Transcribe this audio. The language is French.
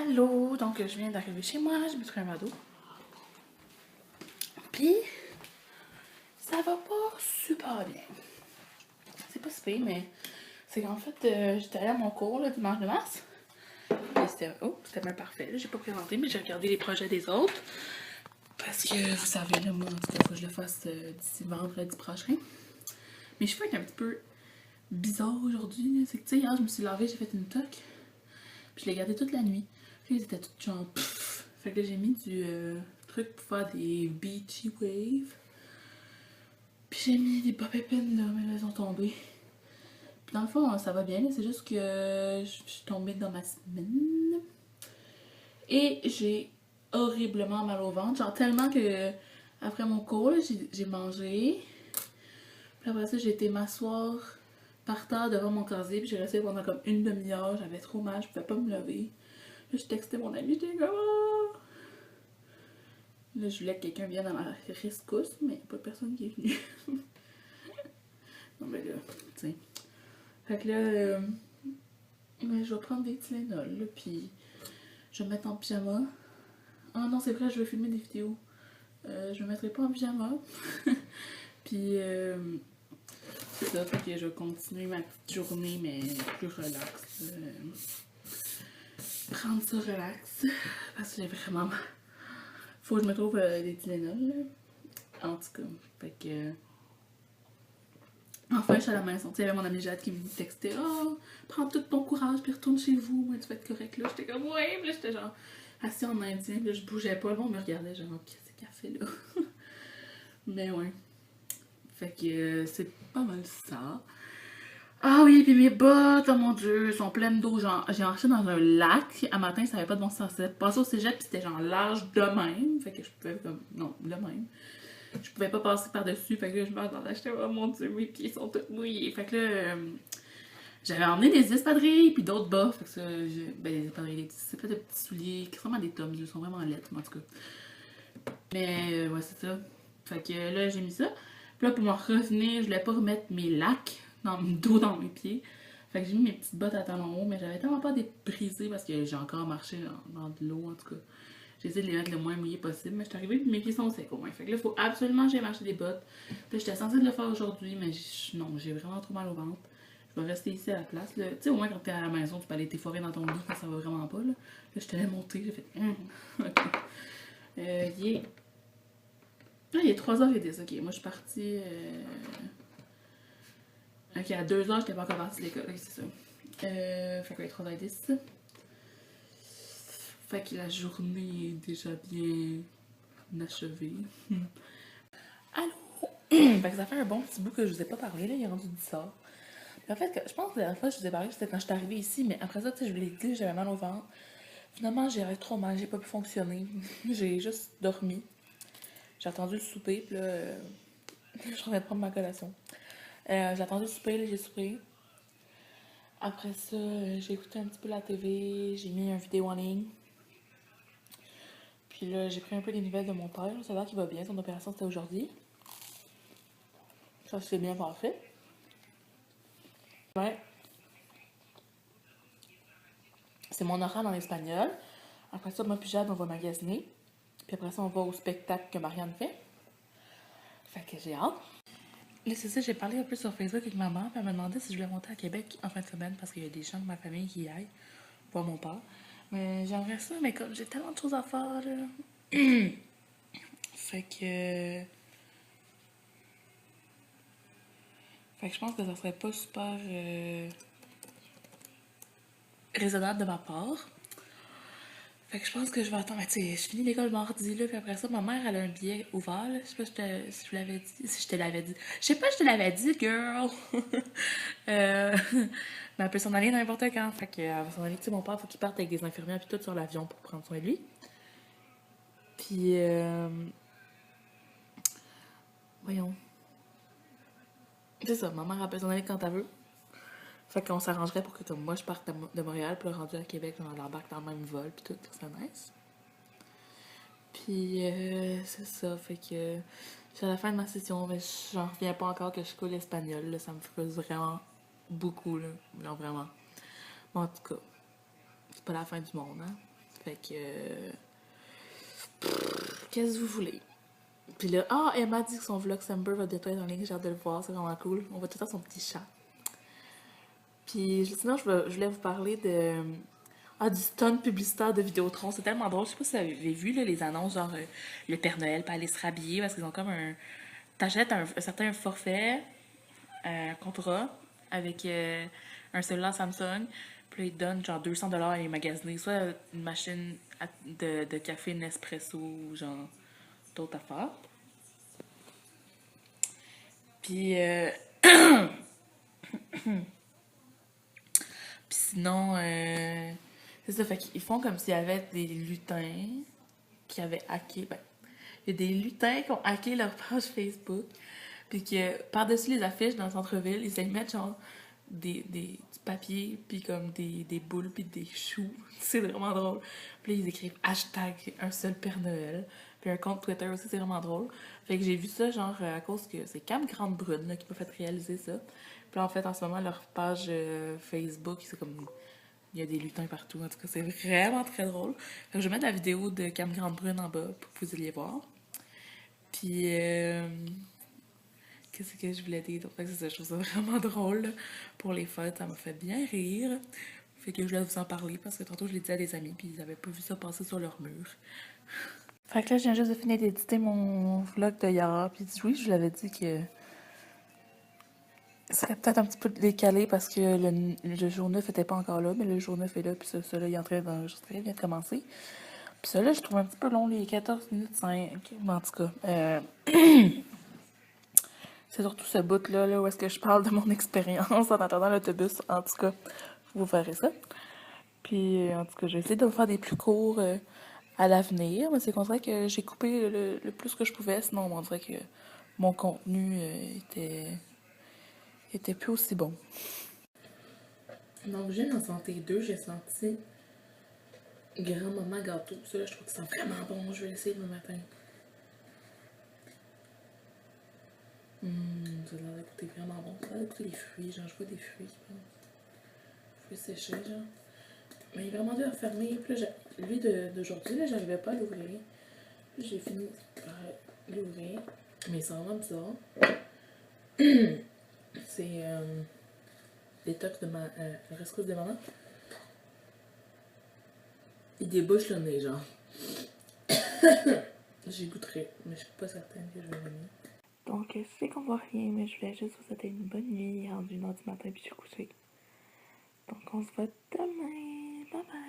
Allô, donc je viens d'arriver chez moi, je me suis pris un verre d'eau. Puis, ça va pas super bien. C'est pas si pire, mais c'est qu'en fait, j'étais allée à mon cours le dimanche de mars. Et c'était bien parfait. J'ai pas présenté, mais j'ai regardé les projets des autres. Parce que, vous savez, là, moi, en tout cas, faut que je le fasse d'ici vendredi prochain. Mes cheveux étaient un petit peu bizarres aujourd'hui. C'est que, tu sais, hier, je me suis lavée, j'ai fait une toque. Puis je l'ai gardé toute la nuit. Puis ils étaient tous genre pfff. Fait que là, j'ai mis du truc pour faire des beachy waves. Puis j'ai mis des pop pins là, mais elles ont tombé. Puis dans le fond, ça va bien, c'est juste que je suis tombée dans ma semaine. Et j'ai horriblement mal au ventre. Genre tellement que après mon cours, j'ai mangé. Puis après ça, j'ai été m'asseoir par terre devant mon casier. Puis j'ai resté pendant comme une demi-heure. J'avais trop mal, je pouvais pas me lever. Là, je textais mon ami, j'étais comme oh! Là, je voulais que quelqu'un vienne à ma rescousse, mais pas personne qui est venu. Non, mais là, tu sais. Fait que là, mais je vais prendre des Tylenol, là, puis je vais me mettre en pyjama. Ah non, c'est vrai, je vais filmer des vidéos. Je me mettrai pas en pyjama. Puis, c'est ça, fait que je vais continuer ma petite journée, mais plus relax. Prendre ça relax. Parce que j'ai vraiment mal. Faut que je me trouve des Tylenol, là. En tout cas, fait que. Enfin, je suis à la maison. Tu sais, il y avait mon ami Jade qui me textait oh, prends tout ton courage puis retourne chez vous. Moi, tu vas être correct là. J'étais comme ouais, puis là, j'étais genre assis en indien, puis là, je bougeais pas. Là, on me regardait, genre, qu'est-ce qu'elle fait là? Mais ouais. Fait que c'est pas mal ça. Ah oui, puis mes bottes, oh mon dieu, sont pleines d'eau. Genre, j'ai marché dans un lac. À matin, ça avait pas de bon sens. Passé au cégep, puis c'était genre large de même. Fait que je pouvais comme. Non, de même. Je pouvais pas passer par-dessus. Fait que là, je m'attendais. J'étais, oh mon dieu, mes pieds sont tous mouillés. Fait que là, j'avais emmené des espadrilles puis d'autres bas. Fait que ça, ben des espadrilles, c'est pas des petits souliers qui ressemblent à des tomes. Ils sont vraiment lettres, en tout cas. Mais ouais, c'est ça. Fait que là, j'ai mis ça. Puis là, pour m'en revenir, je voulais pas remettre mes lacs d'eau dans mes pieds. Fait que j'ai mis mes petites bottes à talons hauts, mais j'avais tellement pas des briser parce que j'ai encore marché dans de l'eau, en tout cas. J'ai essayé de les mettre le moins mouillés possible, mais je suis arrivée et mes pieds sont secs au moins. Fait que là, il faut absolument que j'aille m'acheter des bottes. Puis j'étais censée de le faire aujourd'hui, mais non, j'ai vraiment trop mal au ventre. Je vais rester ici à la place. Tu sais, au moins quand t'es à la maison, tu peux aller t'efforer dans ton lit quand ça va vraiment pas. Là, je t'allais monter, j'ai fait. Ok. Il est 3h10. Ok, moi je suis partie. Ok, à 2h, j'étais pas encore partie de l'école. Ok, c'est ça. Fait qu'il est 3h10. Fait que la journée est déjà bien achevée. Allô? Fait que ça fait un bon petit bout que je vous ai pas parlé, là, il est rendu 10h. En fait, je pense que la dernière fois que je vous ai parlé, c'était quand je suis arrivée ici, mais après ça, tu sais, je vous l'ai dit, j'avais mal au ventre. Finalement, j'avais trop mal, j'ai pas pu fonctionner. J'ai juste dormi. J'ai attendu le souper, puis là, je suis en train de prendre ma collation. J'ai attendu le souper, là, j'ai soupé. Après ça, j'ai écouté un petit peu la TV, j'ai mis une vidéo en ligne. Puis là, j'ai pris un peu des nouvelles de mon père. Ça a l'air qu'il va bien, son opération c'était aujourd'hui. Ça s'est bien passé. Ouais. C'est mon oral en espagnol. Après ça, moi puis Jade, on va magasiner. Puis après ça, on va au spectacle que Marianne fait. Fait que j'ai hâte. Là, c'est ça, j'ai parlé un peu sur Facebook avec ma mère. Puis elle m'a demandé si je voulais monter à Québec en fin de semaine parce qu'il y a des gens de ma famille qui y aillent voir mon père. Mais j'aimerais ça, mais comme j'ai tellement de choses à faire, là. Fait que. Fait que je pense que ça serait pas super raisonnable de ma part. Fait que je pense que je vais attendre. Tu sais, je finis l'école mardi, là, puis après ça, ma mère, elle a un billet ouvert, là. Je sais pas si je l'avais dit. Si je te l'avais dit. Je sais pas si je te l'avais dit, girl! Mais elle peut s'en aller n'importe quand. Fait qu'elle va s'en aller. Tu sais, mon père, faut qu'il parte avec des infirmières, puis tout sur l'avion pour prendre soin de lui. Puis, voyons. C'est ça, ma mère, elle peut s'en aller quand elle veut. Fait qu'on s'arrangerait pour que comme moi, je parte de Montréal, puis là, rendu à Québec, on embarque dans le même vol, puis tout, c'est nice. Puis c'est ça, fait que c'est à la fin de ma session, mais j'en reviens pas encore que je coule l'espagnol, là, ça me frustre vraiment beaucoup, là, non vraiment. Bon, en tout cas, c'est pas la fin du monde, hein. Fait que... qu'est-ce que vous voulez? Puis là, Emma dit que son Vlogcember va bientôt être en ligne, j'ai hâte de le voir, c'est vraiment cool. On voit tout le temps son petit chat. Puis sinon, je voulais vous parler du stunt publicitaire de Vidéotron. C'est tellement drôle. Je sais pas si vous avez vu là, les annonces, genre le Père Noël pas aller se rhabiller parce qu'ils ont comme un... T'achètes un certain forfait, un contrat avec un cellulaire Samsung. Puis là, ils te donnent genre 200$ à les magasiner. Soit une machine de café Nespresso ou genre d'autres affaires. Puis... Puis sinon, c'est ça, fait qu'ils font comme s'il y avait des lutins qui avaient hacké. Ben, il y a des lutins qui ont hacké leur page Facebook. Puis que par-dessus les affiches dans le centre-ville, ils aiment mettre genre du papier, puis comme des boules, puis des choux. C'est vraiment drôle. Puis là, ils écrivent hashtag un seul Père Noël. Puis un compte Twitter aussi, c'est vraiment drôle. Fait que j'ai vu ça, genre, à cause que c'est Cam Grande Brune là, qui m'a fait réaliser ça. Puis là, en fait, en ce moment, leur page Facebook, c'est comme... Il y a des lutins partout. En tout cas, c'est vraiment très drôle. Fait que je vais mettre la vidéo de Cam Grande Brune en bas pour que vous alliez voir. Puis... qu'est-ce que je voulais dire? Fait que c'est ça, je trouve ça vraiment drôle. Là. Pour les fêtes, ça m'a fait bien rire. Fait que je voulais vous en parler parce que tantôt, je l'ai dit à des amis puis ils avaient pas vu ça passer sur leur mur. Fait que là, je viens juste de finir d'éditer mon vlog de hier. Puis oui, je vous l'avais dit que ça serait peut-être un petit peu décalé parce que le jour 9 était pas encore là, mais le jour 9 est là, puis ça là, il est en train d'enregistrer, il vient de commencer. Puis ça là, je trouve un petit peu long, les 14 minutes 5. Mais en tout cas, c'est surtout ce bout-là là, où est-ce que je parle de mon expérience en attendant l'autobus. En tout cas, vous verrez ça. Puis en tout cas, j'ai essayé de faire des plus courts à l'avenir, mais c'est comme ça que j'ai coupé le plus que je pouvais, sinon on dirait que mon contenu était plus aussi bon. Donc, j'ai en santé 2, j'ai senti grand-maman gâteau. Ça, là, je trouve que c'est vraiment bon. Je vais l'essayer demain matin. Ça a l'air d'écouter vraiment bon. Ça a l'air d'écouter les fruits. Genre, je vois des fruits, je pense. Fruits séchés, genre. Mais il est vraiment dur à fermer. Puis là, lui d'aujourd'hui, là, j'arrivais pas à l'ouvrir. Puis j'ai fini par l'ouvrir. Mais c'est vraiment bizarre. C'est détox de ma rescousse de maman. Il débouche le nez, genre. J'y goûterai, mais je suis pas certaine que je vais l'aimer. Donc, je sais qu'on voit rien, mais je voulais juste vous souhaiter une bonne nuit, rendu 1h du matin, puis je suis couchée. Donc, on se voit demain. Bye bye!